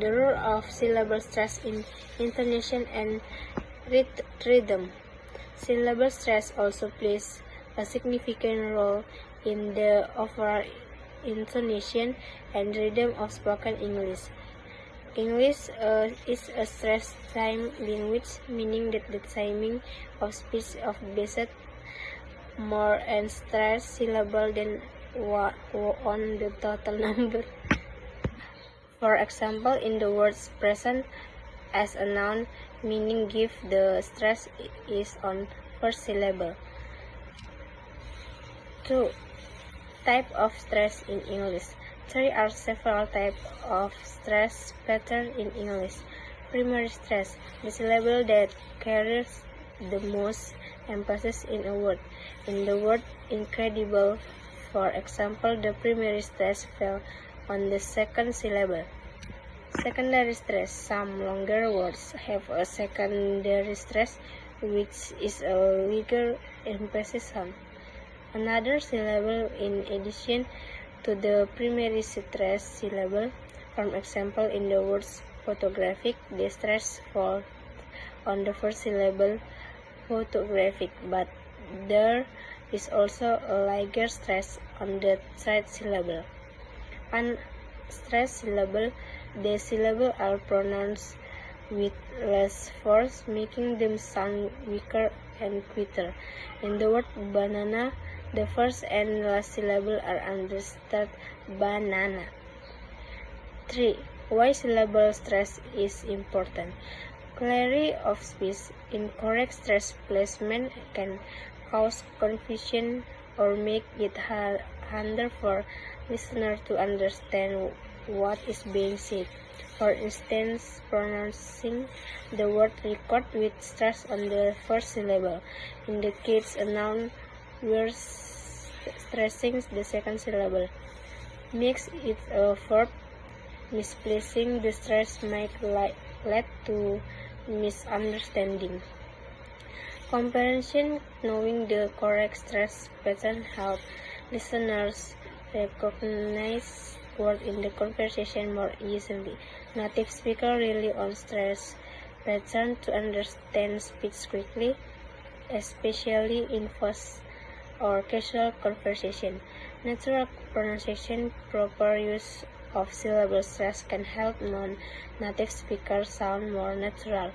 The role of syllable stress in intonation and rhythm. Syllable stress also plays a significant role in the overall intonation and rhythm of spoken English. English is a stress time language, meaning that the timing of speech is based more on stress syllable than on the total number. For example, in the words present as a noun, meaning give, the stress is on first syllable. 2. Type of stress in English. There are several types of stress patterns in English. Primary stress, the syllable that carries the most emphasis in a word. In the word incredible, for example, the primary stress fell on the second syllable. Secondary stress, some longer words have a secondary stress, which is a weaker emphasis on another syllable in addition to the primary stress syllable. For example, in the words photographic, the stress falls on the first syllable photographic, but there is also a lighter stress on the third syllable. Unstressed syllable, the syllables are pronounced with less force, making them sound weaker and quieter. In the word banana, the first and last syllable are understood banana. 3. Why syllable stress is important? Clarity of speech. Incorrect stress placement can cause confusion or make it harder for listeners to understand what is being said. For instance, pronouncing the word record with stress on the first syllable indicates a noun where stressing the second syllable makes it a verb. Misplacing the stress might lead to misunderstanding. Comprehension. Knowing the correct stress pattern helps listeners recognize words in the conversation more easily. Native speakers rely on stress pattern to understand speech quickly, especially in fast or casual conversation. Natural pronunciation. Proper use of syllable stress can help non-native speakers sound more natural.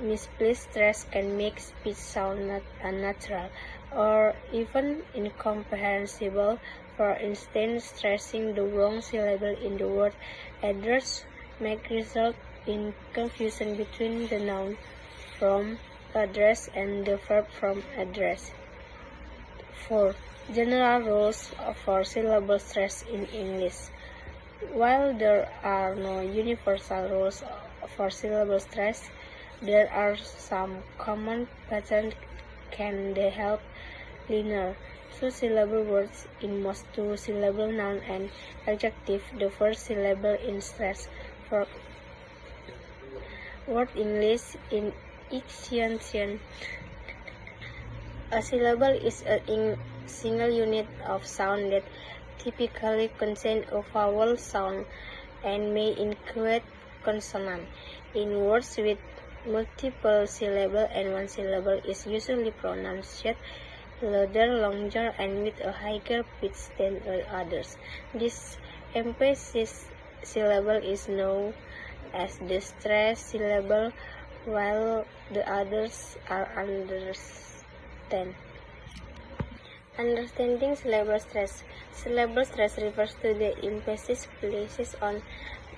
Misplaced stress can make speech sound unnatural or even incomprehensible. For instance, stressing the wrong syllable in the word address may result in confusion between the noun from address and the verb from address. 4. General rules for syllable stress in English. While there are no universal rules for syllable stress, there are some common patterns can help learners. Two-syllable words in most two-syllable noun and adjective, the first syllable in stress. For word English in Excitation, a syllable is a single unit of sound that typically contains a vowel sound and may include consonant. In words with multiple syllables and one syllable is usually pronounced louder, longer, and with a higher pitch than others. This emphasis syllable is known as the stress syllable, while the others are understand. Understanding syllable stress. Syllable stress refers to the emphasis placed on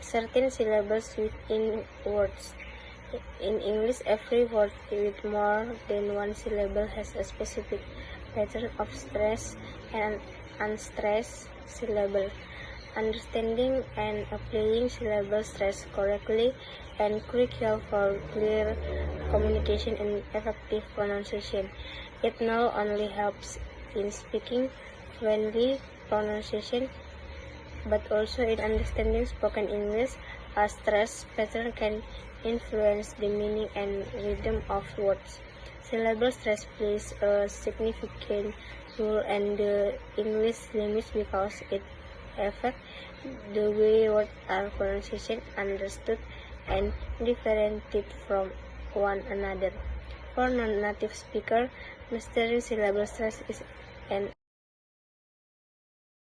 certain syllables within words. In English, every word with more than one syllable has a specific pattern of stress and unstressed syllable. Understanding and applying syllable stress correctly and crucial for clear communication and effective pronunciation. It not only helps in speaking fluently pronunciation, but also in understanding spoken English. A stress pattern can influence the meaning and rhythm of words. Syllable stress plays a significant role in the English language because it affect the way words are pronunciation, understood, and differentiated from one another. For non-native speaker, mastering syllable stress is